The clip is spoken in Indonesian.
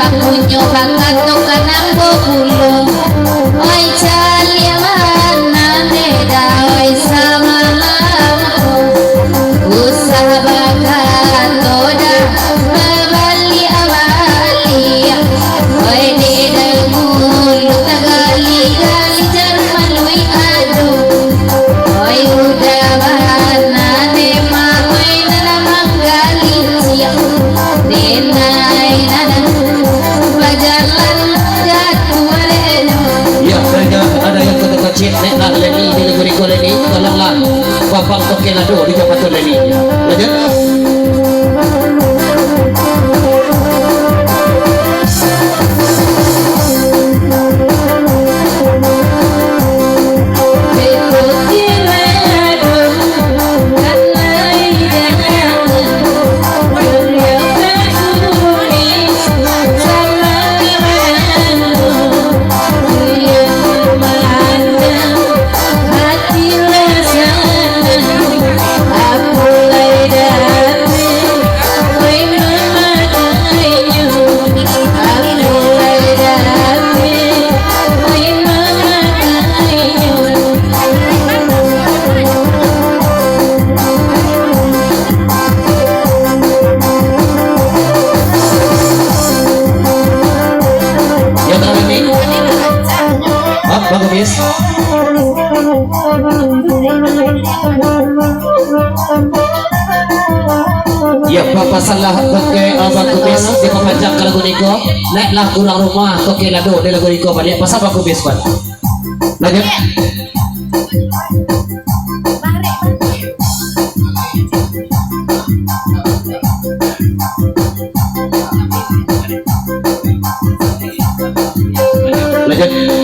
bangunyo bangat to kanang bobulo oi caliaman nane dawai sama lampu usaha bakat toda babali awali oi di dagulu tagali gali jarman wi adu oi udawan nane mamai nana manggali siap denai nana bajalan jatuh ya ada yang kecil nek nak leni di negeri ko leni tolonglah bapak tokelado di Jakarta leni lanjut ya bapak salah pakai abang kubis di pemajang ke lagu niko naiklah kurang rumah toke lado di lagu niko balik pas abang kubis pan lanjut lanjut